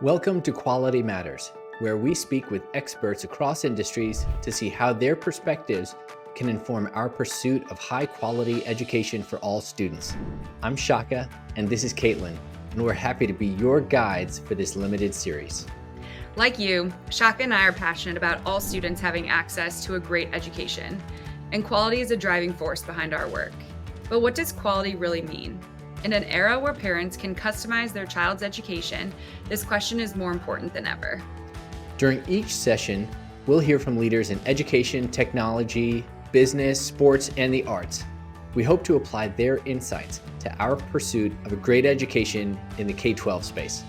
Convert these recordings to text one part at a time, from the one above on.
Welcome to Quality Matters, where we speak with experts across industries to see how their perspectives can inform our pursuit of high quality education for all students. I'm Shaka, and this is Caitlin, and we're happy to be your guides for this limited series. Like you, Shaka and I are passionate about all students having access to a great education, and quality is a driving force behind our work. But what does quality really mean? In an era where parents can customize their child's education, this question is more important than ever. During each session, we'll hear from leaders in education, technology, business, sports, and the arts. We hope to apply their insights to our pursuit of a great education in the K-12 space.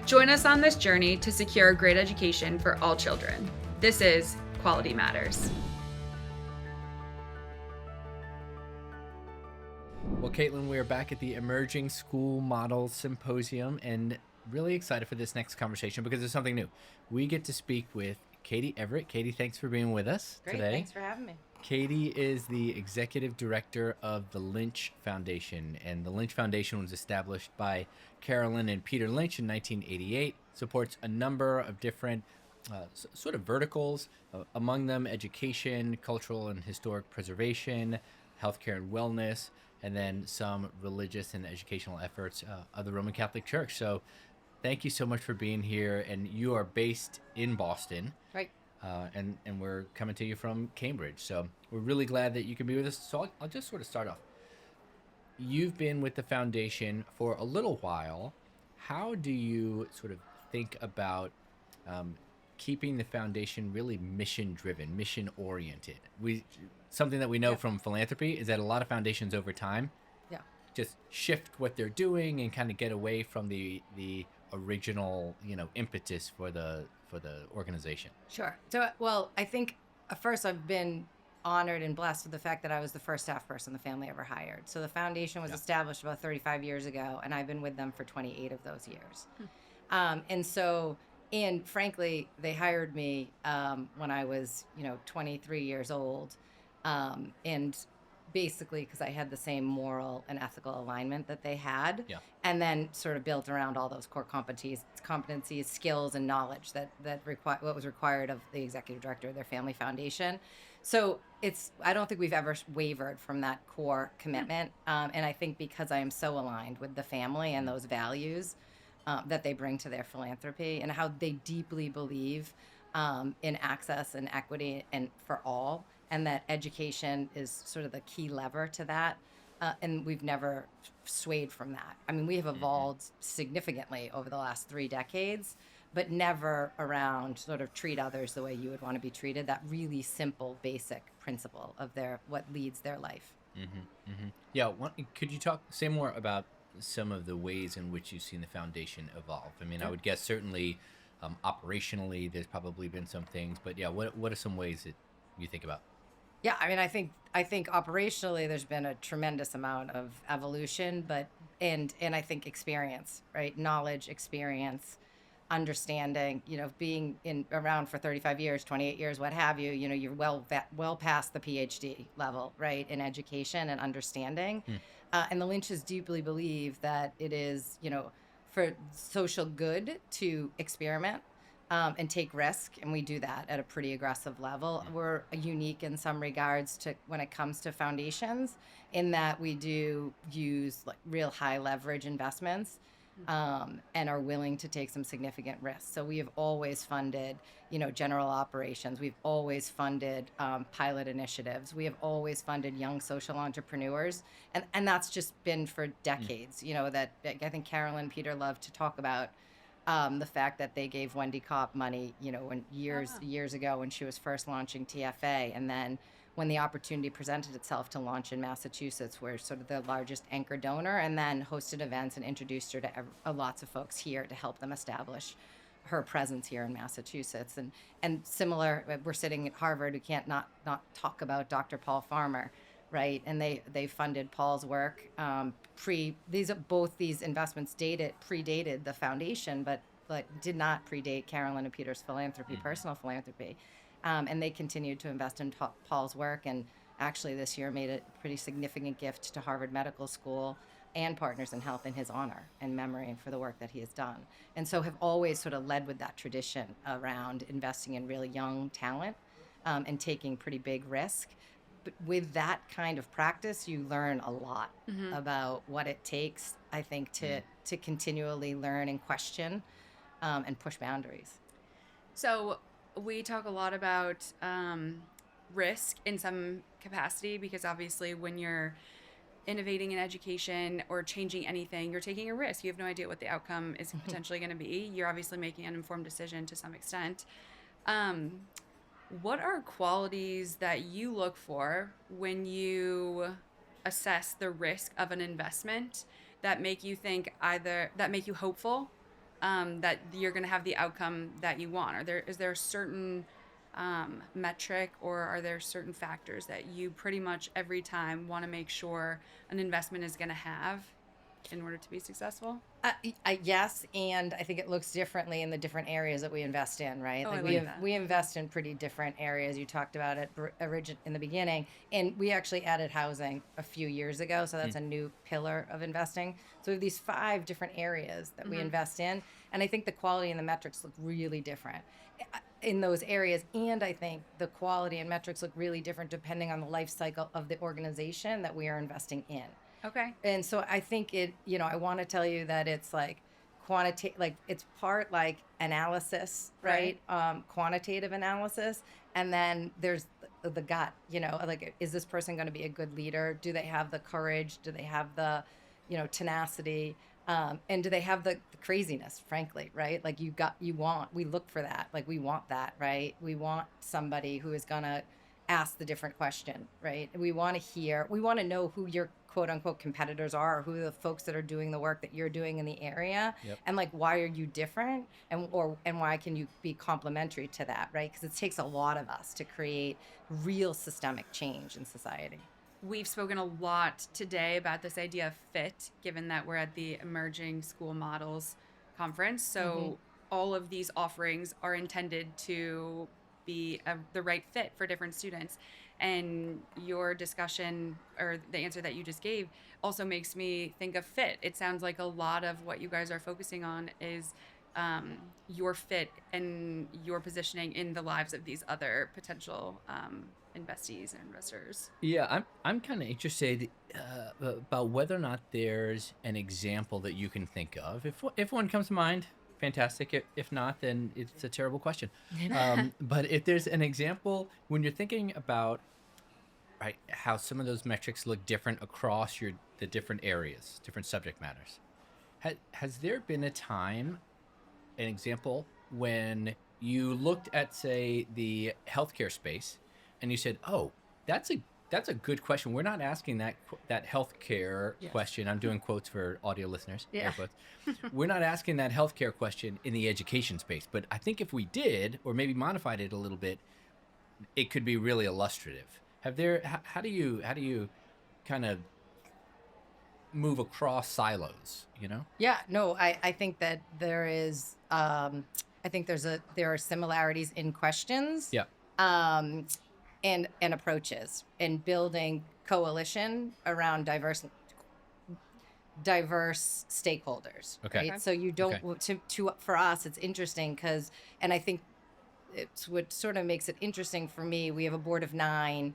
Join us on this journey to secure a great education for all children. This is Quality Matters. Well, Caitlin, we are back at the Emerging School Model Symposium and really excited for this next conversation because there's something new. We get to speak with Katie Everett. Katie, thanks for being with us today. Great, thanks for having me. Katie is the executive director of the Lynch Foundation, and the Lynch Foundation was established by Carolyn and Peter Lynch in 1988, supports a number of different sort of verticals, among them education, cultural and historic preservation, healthcare and wellness, and then some religious and educational efforts of the Roman Catholic Church. So thank you so much for being here. And you are based in Boston. Right. And we're coming to you from Cambridge. So we're really glad that you can be with us. So I'll just sort of start off. You've been with the foundation for a little while. How do you sort of think about keeping the foundation really mission-driven, mission-oriented? Something that we know from Philanthropy is that a lot of foundations over time just shift what they're doing and kind of get away from the original, impetus for the organization. Sure. So, I think first I've been honored and blessed with the fact that I was the first staff person the family ever hired. So the foundation was established about 35 years ago, and I've been with them for 28 of those years. And frankly, they hired me when I was, 23 years old. And basically because I had the same moral and ethical alignment that they had, and then sort of built around all those core competencies, skills, and knowledge that what was required of the executive director of their family foundation. So I don't think we've ever wavered from that core commitment, and I think because I am so aligned with the family and those values that they bring to their philanthropy and how they deeply believe in access and equity and for all, and that education is sort of the key lever to that. And we've never swayed from that. I mean, we have evolved significantly over the last 3 decades, but never around sort of treat others the way you would want to be treated, that really simple, basic principle of what leads their life. Mm-hmm, mm-hmm. Yeah, could you say more about some of the ways in which you've seen the foundation evolve? I mean, I would guess certainly operationally there's probably been some things, but what are some ways that you think about? Yeah, I mean, I think operationally there's been a tremendous amount of evolution, and I think experience, right? Knowledge, experience, understanding, being around for 35 years, 28 years, what have you, you're well past the PhD level, right? In education and understanding. And the Lynches deeply believe that it is, for social good to experiment and take risk, and we do that at a pretty aggressive level. We're unique in some regards to when it comes to foundations, in that we do use like real high leverage investments, and are willing to take some significant risks. So we have always funded, general operations. We've always funded pilot initiatives. We have always funded young social entrepreneurs, and that's just been for decades. That I think Carolyn and Peter love to talk about. The fact that they gave Wendy Kopp money, years ago when she was first launching TFA, and then when the opportunity presented itself to launch in Massachusetts, we're sort of the largest anchor donor, and then hosted events and introduced her to lots of folks here to help them establish her presence here in Massachusetts. And similar, we're sitting at Harvard, who can't not talk about Dr. Paul Farmer, right? And they funded Paul's work. Both these investments predated the foundation, but did not predate Carolyn and Peter's philanthropy, personal philanthropy. And they continued to invest in Paul's work, and actually this year made a pretty significant gift to Harvard Medical School and Partners in Health in his honor and memory and for the work that he has done. And so have always sort of led with that tradition around investing in really young talent and taking pretty big risk. But with that kind of practice, you learn a lot about what it takes, I think, to continually learn and question and push boundaries. So we talk a lot about risk in some capacity, because obviously when you're innovating in education or changing anything, you're taking a risk. You have no idea what the outcome is potentially going to be. You're obviously making an informed decision to some extent. What are qualities that you look for when you assess the risk of an investment that make you think that make you hopeful that you're going to have the outcome that you want? Is there a certain metric, or are there certain factors that you pretty much every time want to make sure an investment is going to have in order to be successful? Yes, and I think it looks differently in the different areas that we invest in, right? Oh, Like I like that. we invest in pretty different areas. You talked about it in the beginning, and we actually added housing a few years ago, so that's a new pillar of investing. So we have these 5 different areas that we invest in, and I think the quality and the metrics look really different in those areas, and I think the quality and metrics look really different depending on the life cycle of the organization that we are investing in. Okay. And so I think I want to tell you that it's like quantitative, like it's part like analysis, right? Quantitative analysis. And then there's the gut, like, is this person going to be a good leader? Do they have the courage? Do they have the, tenacity? And do they have the craziness, frankly, right? Like we look for that. Like we want that, right? We want somebody who is going to ask the different question, right? We want to know who your quote unquote competitors are, or who are the folks that are doing the work that you're doing in the area. Yep. And like, why are you different? And why can you be complementary to that, right? Because it takes a lot of us to create real systemic change in society. We've spoken a lot today about this idea of fit, given that we're at the Emerging School Models Conference. So all of these offerings are intended to be the right fit for different students. And your discussion, or the answer that you just gave, also makes me think of fit. It sounds like a lot of what you guys are focusing on is your fit and your positioning in the lives of these other potential investees and investors. Yeah, I'm kind of interested about whether or not there's an example that you can think of. If one comes to mind, fantastic. If not, then it's a terrible question. But if there's an example when you're thinking about how some of those metrics look different across the different areas, different subject matters, has there been a time, an example, when you looked at, say, the healthcare space and you said, oh, that's a good question. We're not asking that healthcare question. I'm doing quotes for audio listeners. Yeah. Air quotes. We're not asking that healthcare question in the education space. But I think if we did, or maybe modified it a little bit, it could be really illustrative. How do you kind of move across silos, Yeah, no, I think that there is, there are similarities in questions. Yeah. And approaches in building coalition around diverse stakeholders. Okay. Right? So you don't for us, it's interesting because, and I think it's what sort of makes it interesting for me. We have a board of 9,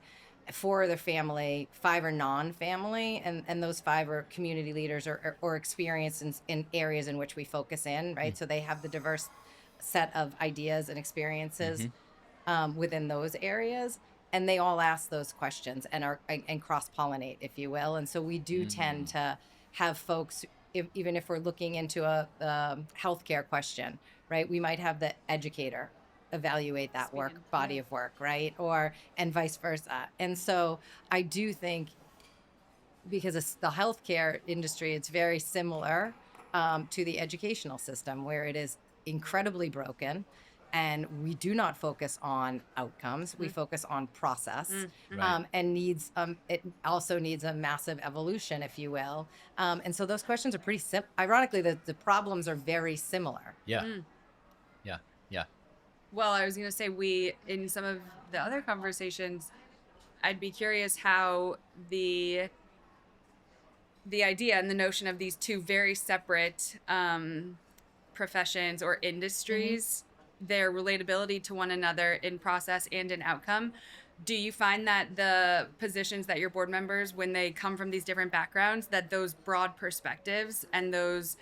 4 are their family, 5 are non-family, and those 5 are community leaders or experienced in areas in which we focus in, right? So they have the diverse set of ideas and experiences within those areas. And they all ask those questions and cross-pollinate, if you will. And so we do tend to have folks, even if we're looking into a healthcare question, right? We might have the educator evaluate that body of work, right? And vice versa. And so I do think, because it's the healthcare industry, it's very similar to the educational system, where it is incredibly broken. And we do not focus on outcomes. We focus on process, Right. and it also needs a massive evolution, if you will. And so those questions are pretty simple. Ironically, the problems are very similar. Yeah. Yeah. Yeah. Well, I was going to say, in some of the other conversations, I'd be curious how the the idea and the notion of these two very separate professions or industries, their relatability to one another in process and in outcome. Do you find that the positions that your board members, when they come from these different backgrounds, that those broad perspectives and those,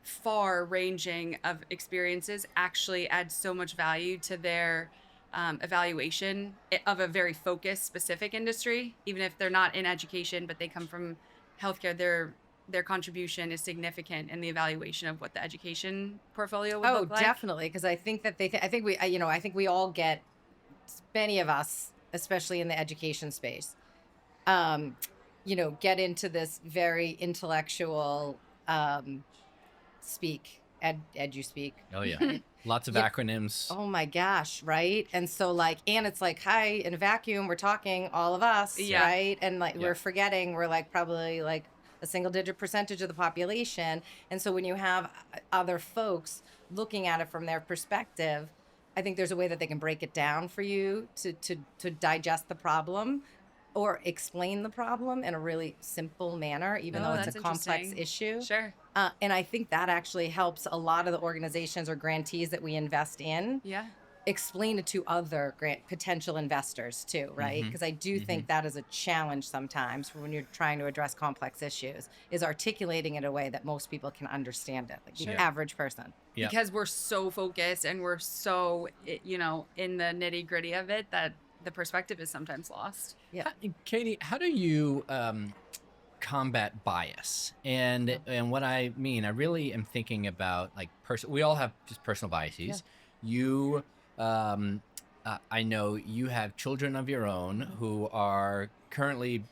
far ranging of experiences actually add so much value to their evaluation of a very focused, specific industry, even if they're not in education, but they come from healthcare, their contribution is significant in the evaluation of what the education portfolio would look like? Definitely, because I think that I think we all get, many of us, especially in the education space, get into this very intellectual edu speak. Oh yeah. Lots of Yeah. acronyms. Oh my gosh, right? And so and it's like, hi, in a vacuum, we're talking all of us, Yeah. right? And Yeah. we're forgetting we're probably a single digit percentage of the population. And so when you have other folks looking at it from their perspective, I think there's a way that they can break it down for you to digest the problem or explain the problem in a really simple manner, even though it's that's a complex interesting. issue. Sure. And I think that actually helps a lot of the organizations or grantees that we invest in Yeah. explain it to other potential investors too, right? Because I do think that is a challenge sometimes when you're trying to address complex issues, is articulating it in a way that most people can understand it, like the Sure. average person. Yeah. Because we're so focused and we're so, in the nitty gritty of it that the perspective is sometimes lost. Yeah. Katie, how do you combat bias? And what I mean, I really am thinking about we all have just personal biases. You, I know you have children of your own who are currently,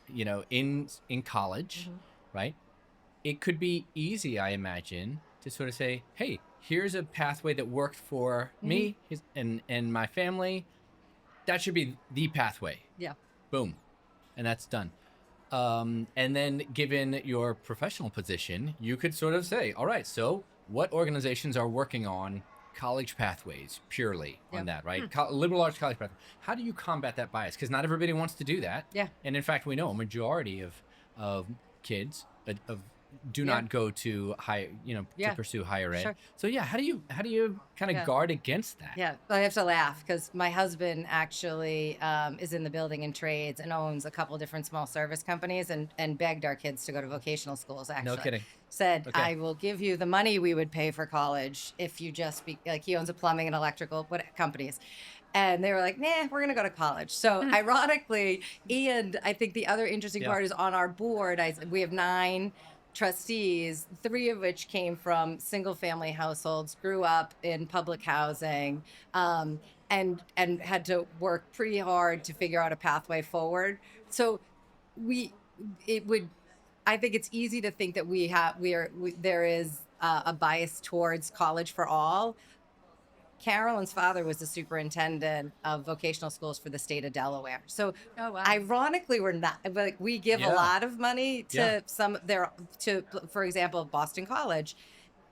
in college, right? It could be easy, I imagine, to sort of say, hey, here's a pathway that worked for me and my family. That should be the pathway. Yeah. Boom. And that's done. And then given your professional position, you could sort of say, all right, so what organizations are working on college pathways purely on that, right? Liberal arts college pathways. How do you combat that bias? Because not everybody wants to do that. Yeah. And in fact, we know a majority of kids do not go to to pursue higher ed. Sure. So how do you kind of guard against that? Yeah, I have to laugh because my husband actually is in the building and trades and owns a couple different small service companies and begged our kids to go to vocational schools, actually. No kidding. Said, Okay. I will give you the money we would pay for college if you just be, he owns a plumbing and electrical companies. And they were like, nah, we're going to go to college. So ironically, and I think the other interesting part is on our board, we have 9 trustees, 3 of which came from single family households, grew up in public housing, and had to work pretty hard to figure out a pathway forward. So I think it's easy to think that there is a bias towards college for all. Carolyn's father was the superintendent of vocational schools for the state of Delaware. So ironically, we're not, but we give a lot of money to for example, Boston College.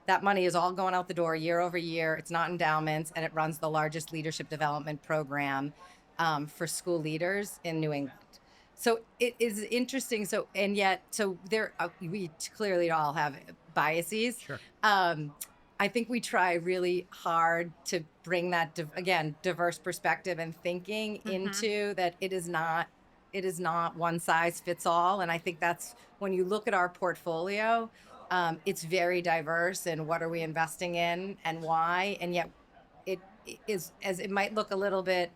That money is all going out the door year over year. It's not endowments, and it runs the largest leadership development program for school leaders in New England. So it is interesting. So we clearly all have biases. Sure. I think we try really hard to bring that diverse perspective and thinking into that. It is not one size fits all, and I think that's when you look at our portfolio, it's very diverse. And what are we investing in and why? And yet, it is, as it might look a little bit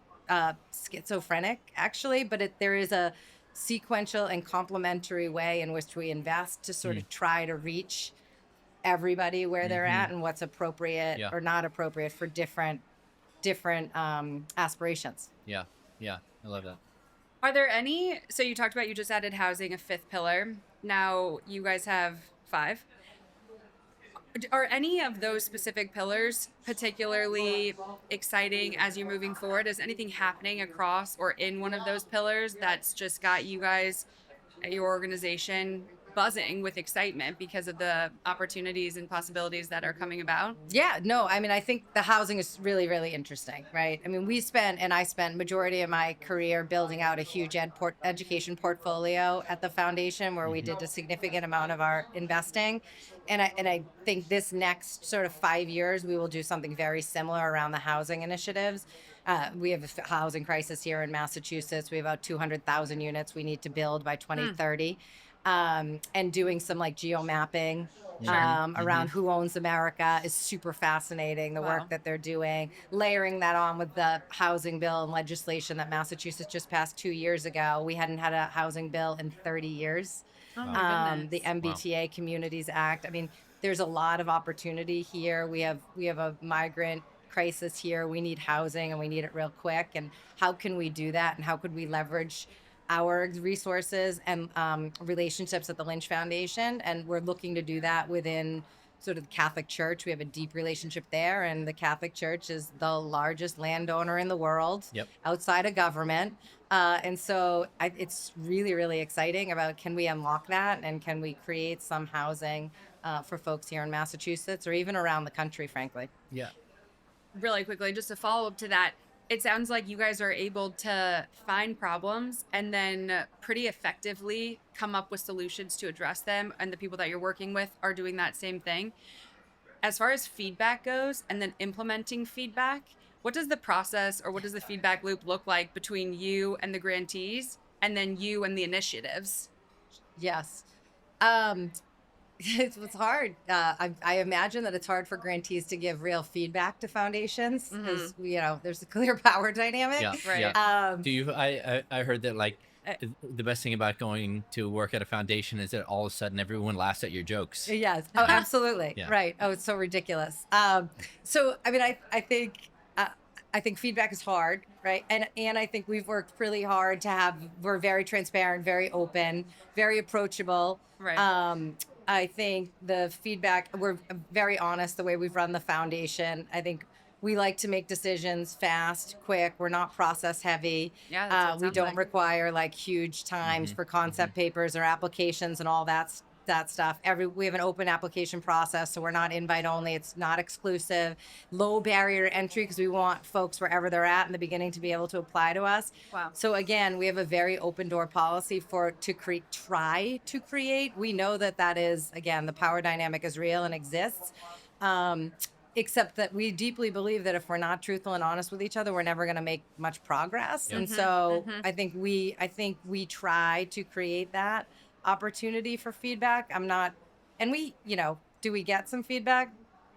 schizophrenic, actually, but there is a sequential and complementary way in which we invest to sort of try to reach everybody where they're at and what's appropriate or not appropriate for different aspirations. Yeah. I love that. Are there any, so you talked about, you just added housing, a 5th pillar. Now you guys have 5. Are any of those specific pillars particularly exciting as you're moving forward? Is anything happening across or in one of those pillars that's just got you guys at your organization buzzing with excitement because of the opportunities and possibilities that are coming about. Yeah, no, I mean, I think the housing is really, really interesting, right? I mean, I spent majority of my career building out a huge education portfolio at the foundation where we did a significant amount of our investing. And I think this next sort of 5 years, we will do something very similar around the housing initiatives. We have a housing crisis here in Massachusetts. We have about 200,000 units we need to build by 2030. And doing some like geo mapping around who owns America is super fascinating. The work that they're doing, layering that on with the housing bill and legislation that Massachusetts just passed 2 years ago. We hadn't had a housing bill in 30 years. Oh my goodness. The MBTA Communities Act. I mean, there's a lot of opportunity here. We have a migrant crisis here. We need housing and we need it real quick. And how can we do that? And how could we leverage our resources and relationships at the Lynch Foundation? And we're looking to do that within sort of the Catholic Church. We have a deep relationship there, and the Catholic Church is the largest landowner in the world outside of government. And so it's really, really exciting about, can we unlock that, and can we create some housing for folks here in Massachusetts or even around the country, frankly. Yeah. Really quickly, just a follow up to that. It sounds like you guys are able to find problems and then pretty effectively come up with solutions to address them. And the people that you're working with are doing that same thing. As far as feedback goes and then implementing feedback, what does the process or what does the feedback loop look like between you and the grantees and then you and the initiatives? Yes. It's hard. I imagine that it's hard for grantees to give real feedback to foundations because there's a clear power dynamic. Yeah. Right. Yeah. Do you? I heard that like the best thing about going to work at a foundation is that all of a sudden everyone laughs at your jokes. Yes. Oh, absolutely. Yeah. Right. Oh, it's so ridiculous. So I mean, I think feedback is hard, right? And I think we've worked really hard we're very transparent, very open, very approachable. Right. I think the feedback, we're very honest the way we've run the foundation. I think we like to make decisions fast, quick. We're not process heavy. Yeah, that's what it we sounds don't like. require like huge times for concept papers or applications and all that stuff. We have an open application process, so we're not invite only. It's not exclusive. Low barrier to entry because we want folks wherever they're at in the beginning to be able to apply to us. Wow. So again, we have a very open door policy try to create. We know that is, again, the power dynamic is real and exists. Except that we deeply believe that if we're not truthful and honest with each other, we're never going to make much progress. And so I think we try to create that opportunity for feedback. Do we get some feedback?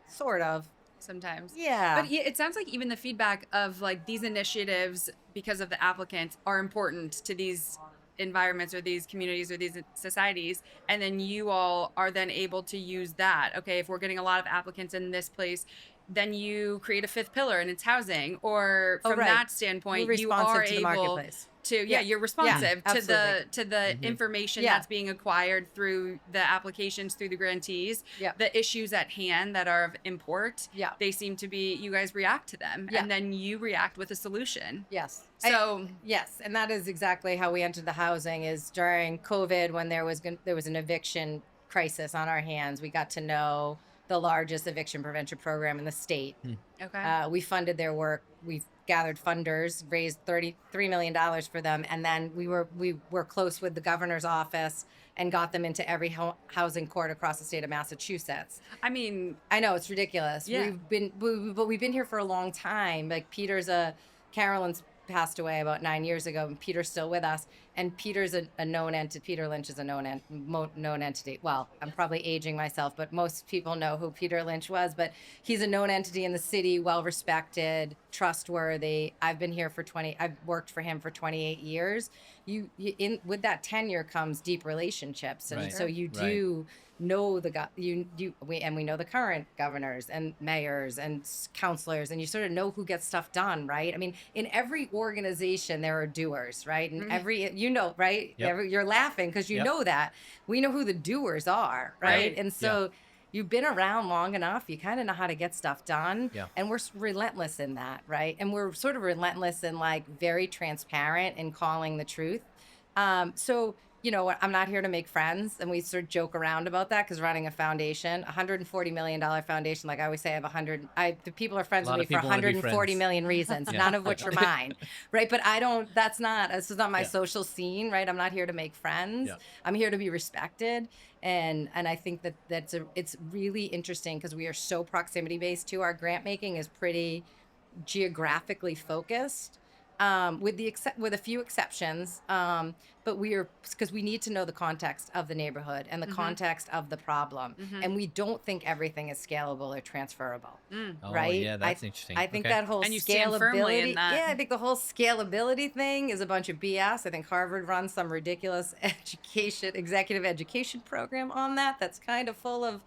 Sort of. Sometimes. Yeah. But it sounds like even the feedback of like these initiatives, because of the applicants, are important to these environments or these communities or these societies, and then you all are then able to use that. Okay, if we're getting a lot of applicants in this place, then you create a fifth pillar and it's housing, or from that standpoint you are to the able marketplace. you're responsive to the information that's being acquired through the applications, through the grantees, the issues at hand that are of import. They seem to be, you guys react to them and then you react with a solution. Yes. So yes, and that is exactly how we entered the housing. Is during COVID, when there was an eviction crisis on our hands. We got to know the largest eviction prevention program in the state. Okay. We funded their work. We've gathered funders, raised $33 million for them, and then we were close with the governor's office and got them into every housing court across the state of Massachusetts. I mean, I know it's ridiculous. Yeah. We've been here for a long time. Like Carolyn's passed away about 9 years ago, and Peter's still with us. And Peter's a known entity. Peter Lynch is a known entity. Well, I'm probably aging myself, but most people know who Peter Lynch was. But he's a known entity in the city, well respected, trustworthy. I've worked for him for 28 years. With that tenure comes deep relationships, and so you do know we know the current governors and mayors and councilors, and you sort of know who gets stuff done, right? I mean, in every organization there are doers, right? And right? You're laughing because you know that. We know who the doers are, right? And so you've been around long enough, you kind of know how to get stuff done. And we're relentless in that, right? And we're sort of relentless in like very transparent in calling the truth. So you know what, I'm not here to make friends. And we sort of joke around about that because running a foundation, $140 million foundation, like I always say, I have the people are friends A with lot me of for people wanna be 140 friends. million reasons, Yeah. none of which are mine, right? But this is not my Yeah. social scene, right? I'm not here to make friends. Yeah. I'm here to be respected. And I think it's really interesting because we are so proximity based too. Our grant making is pretty geographically focused, with a few exceptions. But we are, because we need to know the context of the neighborhood and the context of the problem, and we don't think everything is scalable or transferable, Oh, right? yeah, that's interesting. I think Okay. that whole And you stand firmly in scalability, that. yeah, I think the whole scalability thing is a bunch of BS. I think Harvard runs some ridiculous executive education program on that. That's kind of full of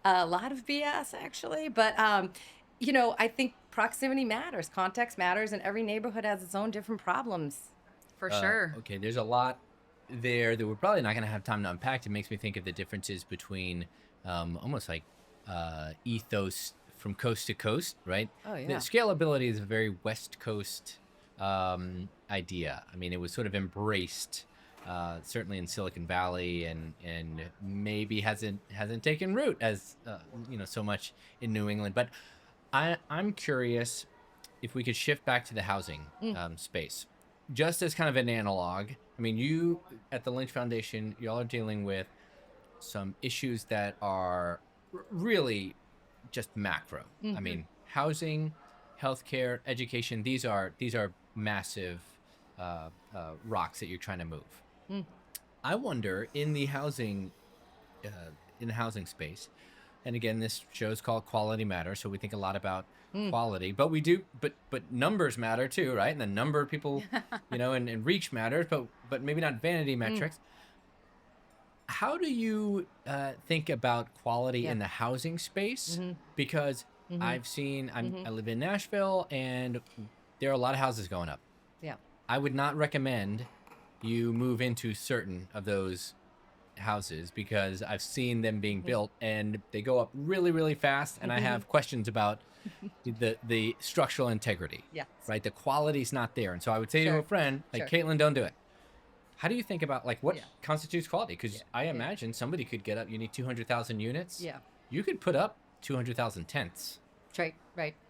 a lot of BS, actually. But I think proximity matters, context matters, and every neighborhood has its own different problems. For sure. Okay, there's a lot there that we're probably not going to have time to unpack. It makes me think of the differences between almost like ethos from coast to coast, right? Oh, The yeah. scalability is a very West Coast idea. I mean, it was sort of embraced certainly in Silicon Valley, and maybe hasn't taken root as so much in New England. But I'm curious if we could shift back to the housing space, just as kind of an analog. I mean, you at the Lynch Foundation, y'all are dealing with some issues that are really just macro. I mean, housing, healthcare, education. These are massive rocks that you're trying to move. I wonder uh, in the housing space, and again, this show's called Quality Matters, so we think a lot about quality, but we do, but numbers matter too, right? And the number of people, and reach matters, but maybe not vanity metrics. How do you think about quality Yeah. in the housing space? Because I live in Nashville, and there are a lot of houses going up. Yeah. I would not recommend you move into certain of those houses because I've seen them being built and they go up really, really fast, and I have questions about the structural integrity. Yeah. Right, the quality's not there, and so I would say to Sure. a friend like Sure. Caitlin, don't do it. How do you think about like what Yeah. constitutes quality? Because Yeah. I Yeah. imagine somebody could get up. You need 200,000 units. Yeah. You could put up 200,000 tents Right.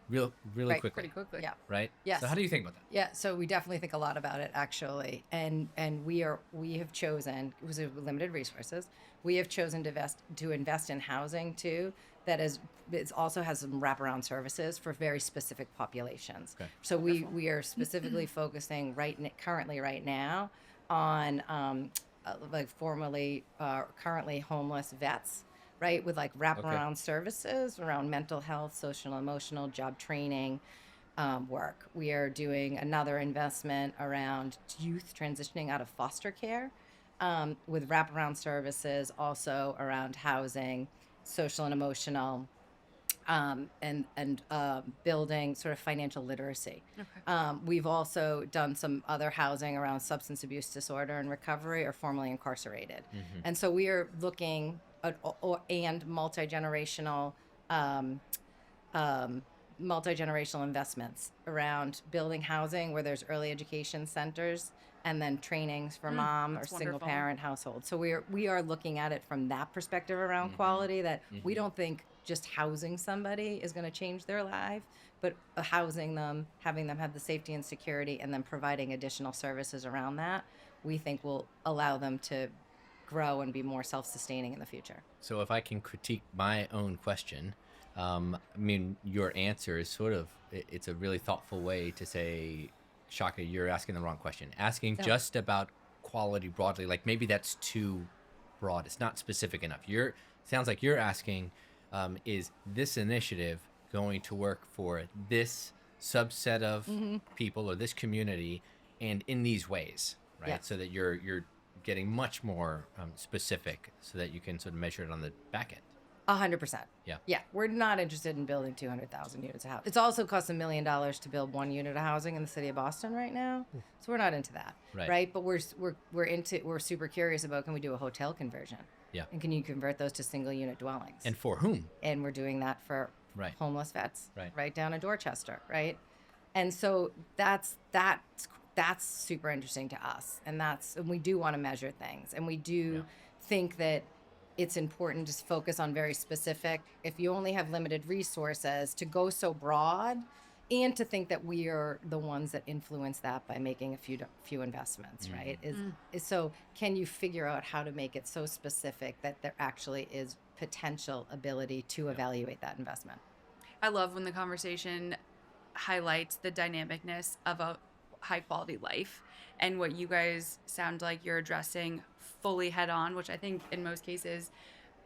really Right. quickly. Pretty quickly. Yeah. Right. Yes. So how do you think about that? Yeah, so we definitely think a lot about it, actually, and we have chosen, because of limited resources, we have chosen to invest in housing too. It also has some wraparound services for very specific populations. Okay. So we are specifically focusing currently right now on currently homeless vets, right, with like wraparound services around mental health, social and emotional, job training. Work. We are doing another investment around youth transitioning out of foster care, with wraparound services also around housing, social and emotional, and building sort of financial literacy. Okay. We've also done some other housing around substance abuse disorder and recovery or formerly incarcerated. And so we are looking at and multi-generational investments around building housing where there's early education centers and then trainings for mom or that's single wonderful. parent households. So we are looking at it from that perspective around quality, that we don't think just housing somebody is going to change their life, but housing them, having them have the safety and security, and then providing additional services around that, we think will allow them to grow and be more self-sustaining in the future. So if I can critique my own question, I mean, your answer is sort of, it's a really thoughtful way to say, Shaka, you're asking the wrong question. Asking just about quality broadly, like maybe that's too broad. It's not specific enough. Sounds like you're asking, is this initiative going to work for this subset of people or this community and in these ways, right? Yeah. So that you're getting much more specific so that you can sort of measure it on the back end. 100%. Yeah. Yeah. We're not interested in building 200,000 units of housing. It's also cost $1 million to build 1 unit of housing in the city of Boston right now. So we're not into that. Right. But we're super curious about, can we do a hotel conversion? Yeah. And can you convert those to single unit dwellings? And for whom? And we're doing that for homeless vets Right. right down in Dorchester, right? And so that's that's super interesting to us. And we do want to measure things. And we do think that it's important to focus on very specific. If you only have limited resources, to go so broad, and to think that we are the ones that influence that by making a few investments, right? Is so can you figure out how to make it so specific that there actually is potential ability to evaluate that investment? I love when the conversation highlights the dynamicness of a high quality life, and what you guys sound like you're addressing fully head on, which I think in most cases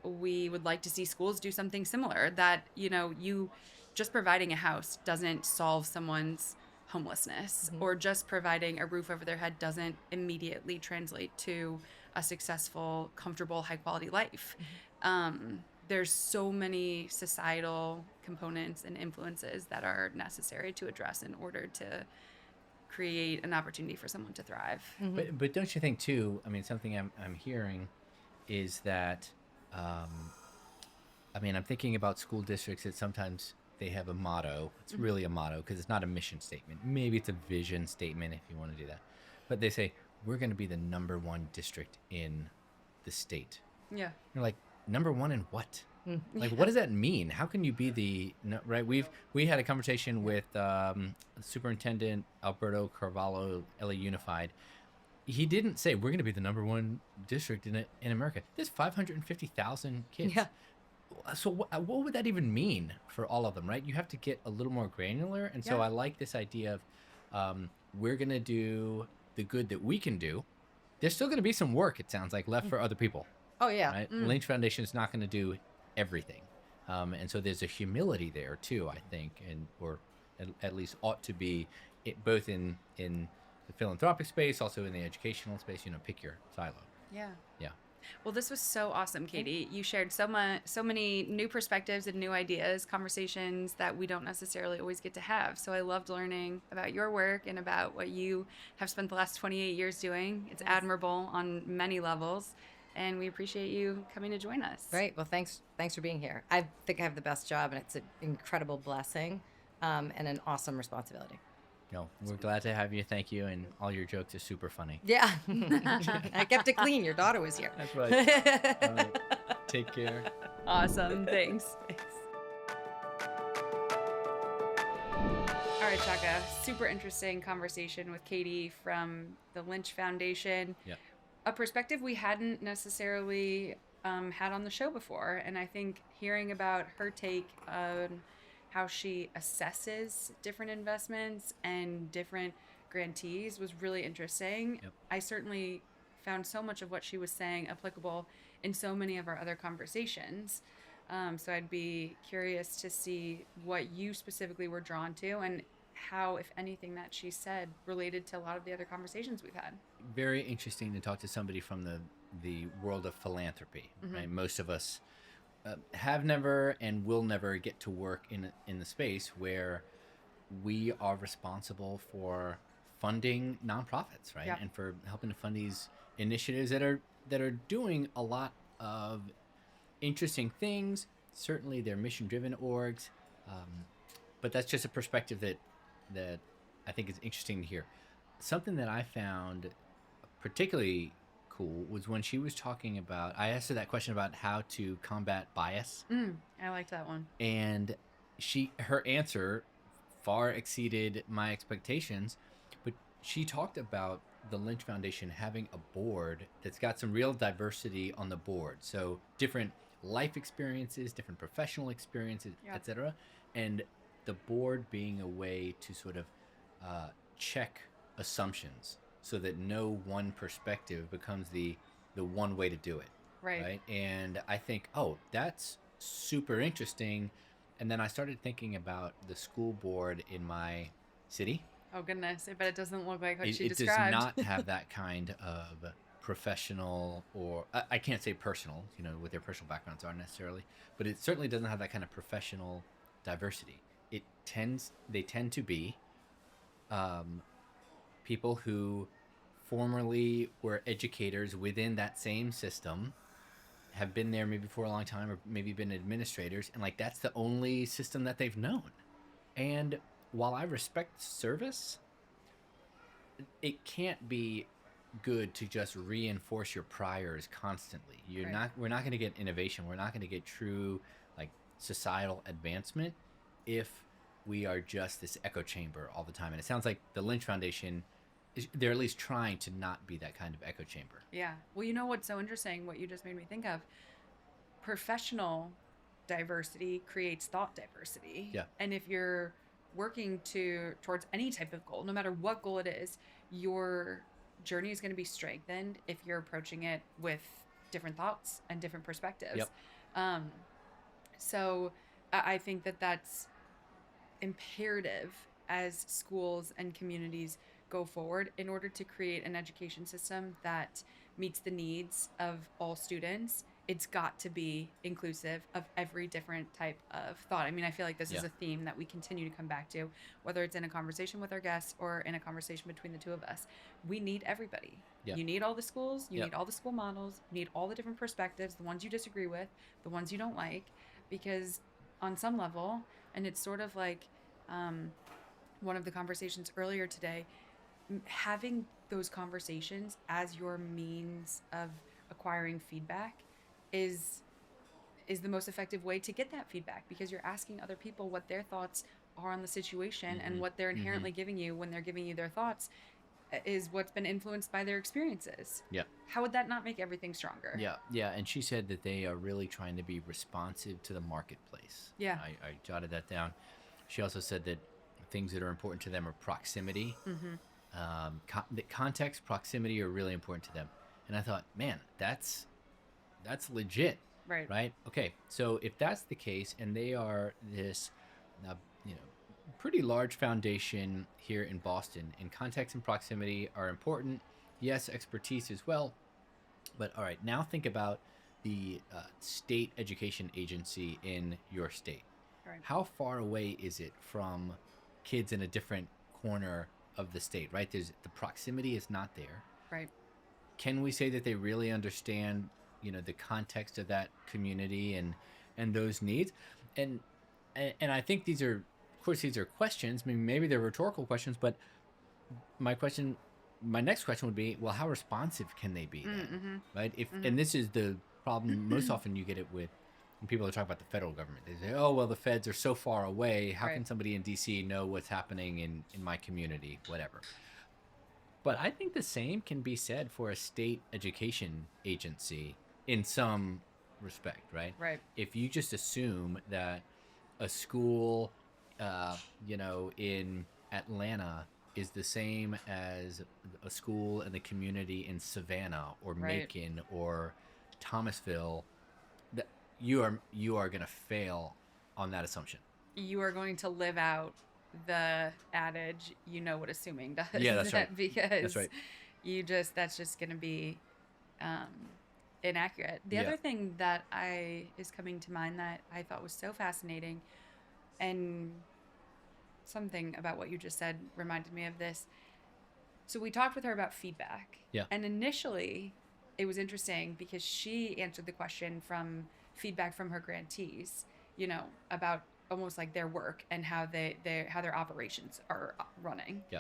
we would like to see schools do something similar, that, you know, you just providing a house doesn't solve someone's homelessness, or just providing a roof over their head doesn't immediately translate to a successful, comfortable, high quality life. There's so many societal components and influences that are necessary to address in order to create an opportunity for someone to thrive. But don't you think too? I mean, something I'm hearing is that, I mean, I'm thinking about school districts that sometimes they have a motto. It's really a motto because it's not a mission statement. Maybe it's a vision statement if you want to do that. But they say, we're going to be the #1 district in the state. Yeah. You're like, #1 in what? Like, what does that mean? How can you be right? We had a conversation with Superintendent Alberto Carvalho, LA Unified. He didn't say we're going to be the #1 district in America. There's 550,000 kids. Yeah. So what would that even mean for all of them, right? You have to get a little more granular. And so I like this idea of we're going to do the good that we can do. There's still going to be some work, it sounds like, left for other people. Oh, yeah. Right? Lynch Foundation is not going to do everything. And so there's a humility there, too, I think, or at least ought to be, both in the philanthropic space, also in the educational space, pick your silo. Yeah. Yeah. Well, this was so awesome, Katie. You shared so many new perspectives and new ideas, conversations that we don't necessarily always get to have. So I loved learning about your work and about what you have spent the last 28 years doing. It's admirable on many levels, and we appreciate you coming to join us. Great. Well, thanks for being here. I think I have the best job, and it's an incredible blessing and an awesome responsibility. No, we're glad to have you. Thank you. And all your jokes are super funny. Yeah. I kept it clean. Your daughter was here. That's right. All right. Take care. Awesome. Thanks. All right, Shaka. Super interesting conversation with Katie from the Lynch Foundation. Yeah. A perspective we hadn't necessarily had on the show before. And I think hearing about her take on how she assesses different investments and different grantees was really interesting. Yep. I certainly found so much of what she was saying applicable in so many of our other conversations. So I'd be curious to see what you specifically were drawn to and how, if anything, that she said related to a lot of the other conversations we've had. Very interesting to talk to somebody from the world of philanthropy. Right? Most of us have never and will never get to work in the space where we are responsible for funding nonprofits, right? Yeah. And for helping to fund these initiatives that are doing a lot of interesting things. Certainly, they're mission-driven orgs, but that's just a perspective that I think is interesting to hear. Something that I found particularly cool was when she was talking about, I asked her that question about how to combat bias. I liked that one. And her answer far exceeded my expectations, but she talked about the Lynch Foundation having a board that's got some real diversity on the board. So different life experiences, different professional experiences, etc. And the board being a way to sort of check assumptions, so that no one perspective becomes the one way to do it. Right. And I think, oh, that's super interesting. And then I started thinking about the school board in my city. Oh, goodness. I bet it doesn't look like what she It described. does not have that kind of professional, or I can't say personal, what their personal backgrounds are necessarily, but it certainly doesn't have that kind of professional diversity. They tend to be people who formerly were educators within that same system, have been there maybe for a long time, or maybe been administrators, and that's the only system that they've known. And while I respect service, it can't be good to just reinforce your priors constantly. We're not going to get innovation. We're not going to get true like societal advancement if we are just this echo chamber all the time. And it sounds like the Lynch Foundation they're at least trying to not be that kind of echo chamber. Yeah. Well, you know what's so interesting, what you just made me think of, professional diversity creates thought diversity. Yeah. And if you're working towards any type of goal, no matter what goal it is, your journey is going to be strengthened if you're approaching it with different thoughts and different perspectives. Yep. So I think that that's imperative as schools and communities go forward in order to create an education system that meets the needs of all students. It's got to be inclusive of every different type of thought. I mean, I feel like this is a theme that we continue to come back to, whether it's in a conversation with our guests or in a conversation between the two of us. We need everybody. Yep. You need all the schools, you need all the school models, you need all the different perspectives, the ones you disagree with, the ones you don't like, because on some level, and it's sort of like one of the conversations earlier today, having those conversations as your means of acquiring feedback is the most effective way to get that feedback, because you're asking other people what their thoughts are on the situation, and what they're inherently giving you when they're giving you their thoughts is what's been influenced by their experiences. Yeah. How would that not make everything stronger? Yeah. And she said that they are really trying to be responsive to the marketplace. Yeah. I jotted that down. She also said that things that are important to them are proximity. The context, proximity are really important to them. And I thought, man, that's legit. Right. Okay. So if that's the case, and they are this, pretty large foundation here in Boston, and context and proximity are important. Yes, expertise as well. But all right, now think about the state education agency in your state. Right. How far away is it from kids in a different corner of the state? Right. The proximity is not there. Right. Can we say that they really understand, the context of that community and those needs? And I think these are questions. I mean, maybe they're rhetorical questions, but my next question would be, well, how responsive can they be then? Right? And this is the problem. Most often you get it when people are talking about the federal government. They say, oh, well, the feds are so far away. How can somebody in DC know what's happening in my community, whatever? But I think the same can be said for a state education agency in some respect, right? Right. If you just assume that a school, in Atlanta is the same as a school in the community in Savannah or Macon or Thomasville, that you are going to fail on that assumption. You are going to live out the adage, what assuming does. Yeah, that's right. Because that's right. That's just going to be inaccurate. The other thing that is coming to mind that I thought was so fascinating, and something about what you just said reminded me of this. So we talked with her about feedback. Yeah. And initially it was interesting because she answered the question from feedback from her grantees, about almost like their work and how their operations are running. Yeah.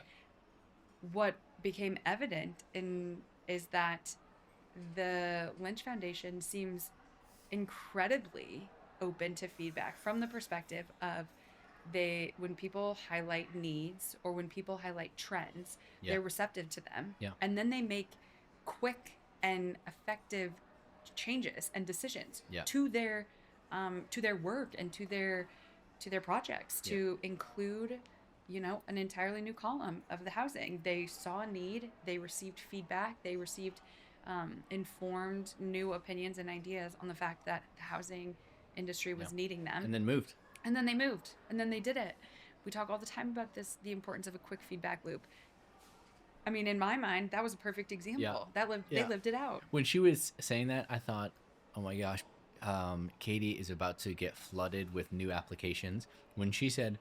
What became evident is that the Lynch Foundation seems incredibly open to feedback from the perspective of when people highlight needs or when people highlight trends, they're receptive to them. Yeah. And then they make quick and effective changes and decisions to their work and to their projects to include, an entirely new column of the housing. They saw a need, they received feedback, they received informed new opinions and ideas on the fact that the housing industry was needing them. And then moved. And then they moved. And then they did it. We talk all the time about the importance of a quick feedback loop. I mean, in my mind, that was a perfect example. Yeah. They lived it out. When she was saying that, I thought, oh my gosh, Katie is about to get flooded with new applications. When she said,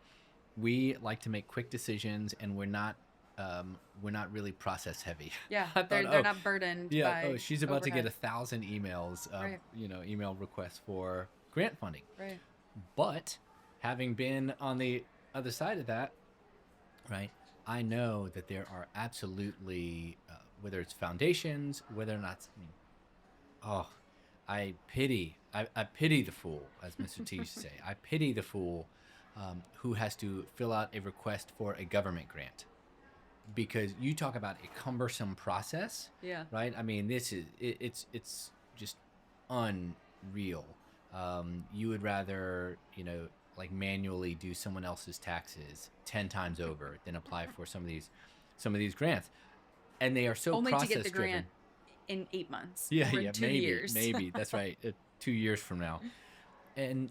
we like to make quick decisions and we're not really process heavy. Yeah, thought, they're not burdened by she's about overhead. to get 1,000 emails, email requests for grant funding. Right. But having been on the other side of that, right, I know that there are absolutely, whether it's foundations, whether or not, I mean, oh, I pity the fool, as Mr. T used to say. I pity the fool who has to fill out a request for a government grant, because you talk about a cumbersome process, Yeah. right? I mean, it's just unreal. You would rather, like manually do someone else's taxes 10 times over than apply for some of these grants, and they are so Only to process get the driven. grant in 8 months. Yeah, or in yeah, 2 maybe, years. maybe that's right. 2 years from now, and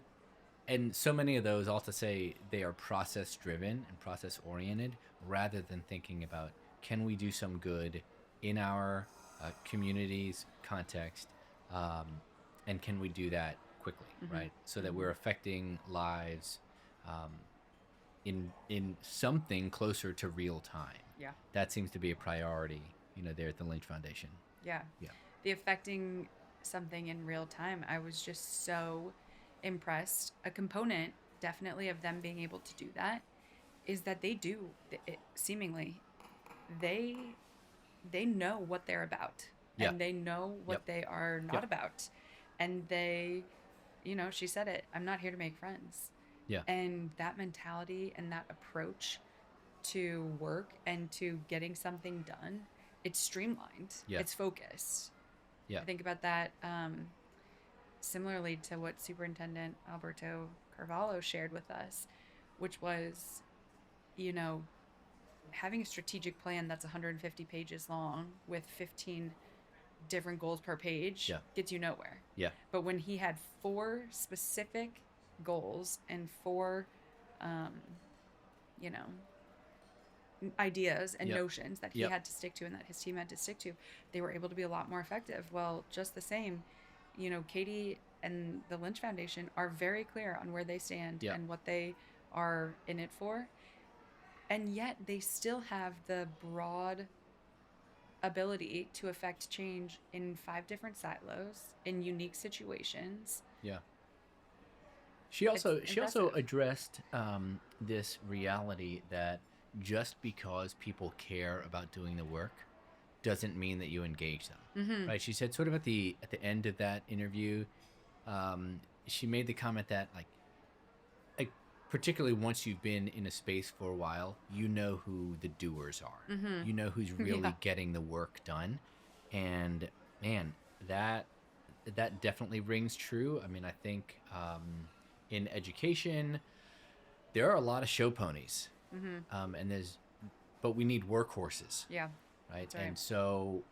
so many of those, all to say, they are process driven and process oriented, rather than thinking about, can we do some good in our community's context, um, and can we do that quickly, right? So that we're affecting lives um, in something closer to real time. Yeah. That seems to be a priority, there at the Lynch Foundation. Yeah. Yeah. The affecting something in real time. I was just so impressed. A component, definitely, of them being able to do that is that they do seemingly they know what they're about, Yeah. and they know what Yep. they are not Yep. about, and they, she said it. I'm not here to make friends. Yeah. And that mentality and that approach to work and to getting something done, it's streamlined. Yeah. It's focused. Yeah. I think about that similarly to what Superintendent Alberto Carvalho shared with us, which was, having a strategic plan that's 150 pages long with 15 different goals per page Yeah. gets you nowhere. Yeah. But when he had 4 specific goals and 4, ideas and Yep. notions that he Yep. had to stick to and that his team had to stick to, they were able to be a lot more effective. Well, just the same, Katie and the Lynch Foundation are very clear on where they stand Yep. and what they are in it for. And yet they still have the broad ability to affect change in 5 different silos in unique situations. Yeah. She also impressive. addressed this reality that just because people care about doing the work doesn't mean that you engage them. Mm-hmm. Right? She said, sort of at the end of that interview, she made the comment that like particularly once you've been in a space for a while, you know who the doers are. Mm-hmm. You know who's really Yeah. getting the work done, and man, that definitely rings true. I mean, I think in education there are a lot of show ponies, Mm-hmm. but we need workhorses, Yeah. right? That's right. And so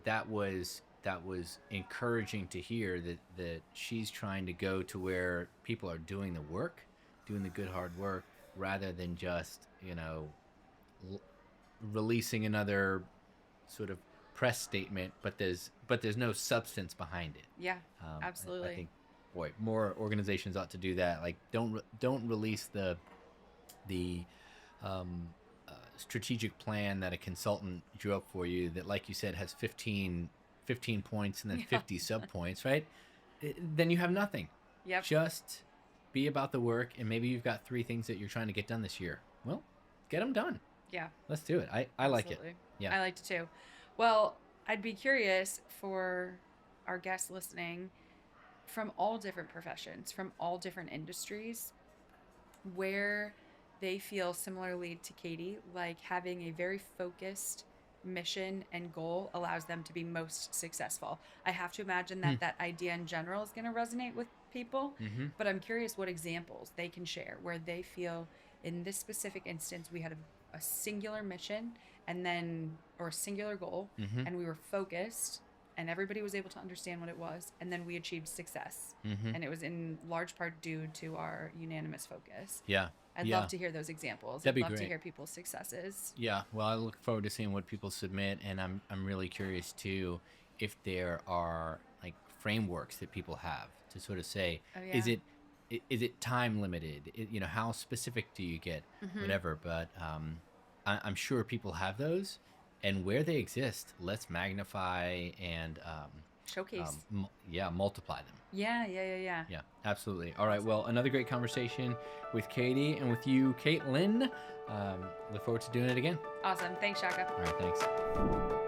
that was encouraging to hear that she's trying to go to where people are doing the work, doing the good hard work, rather than just releasing another sort of press statement, but there's no substance behind it. Yeah. I Absolutely. think, boy, more organizations ought to do that. Like, don't release the strategic plan that a consultant drew up for you that, like you said, has 15 points and then Yeah. 50 sub points, right? Then you have nothing. Yep. Just be about the work, and maybe you've got 3 things that you're trying to get done this year. Well, get them done. Yeah. Let's do it. I like it. Absolutely. Yeah. I liked it too. Well, I'd be curious for our guests listening from all different professions, from all different industries, where they feel similarly to Katie, like having a very focused mission and goal allows them to be most successful. I have to imagine that that idea in general is going to resonate with people, Mm-hmm. but I'm curious what examples they can share where they feel in this specific instance we had a singular mission or a singular goal, Mm-hmm. and we were focused and everybody was able to understand what it was, and then we achieved success. Mm-hmm. And it was in large part due to our unanimous focus. Yeah. I'd Yeah. love to hear those examples. That'd be I'd love to great. hear people's successes. Yeah, well, I look forward to seeing what people submit, and I'm really curious too if there are like frameworks that people have to sort of say, Oh, is yeah. it time limited? How specific do you get? Mhm. Whatever, but I'm sure people have those, and where they exist, let's magnify and Showcase. Multiply them. Yeah. Yeah, absolutely. All right, well, another great conversation with Katie and with you, Caitlin. Look forward to doing it again. Awesome. Thanks, Shaka. All right, thanks.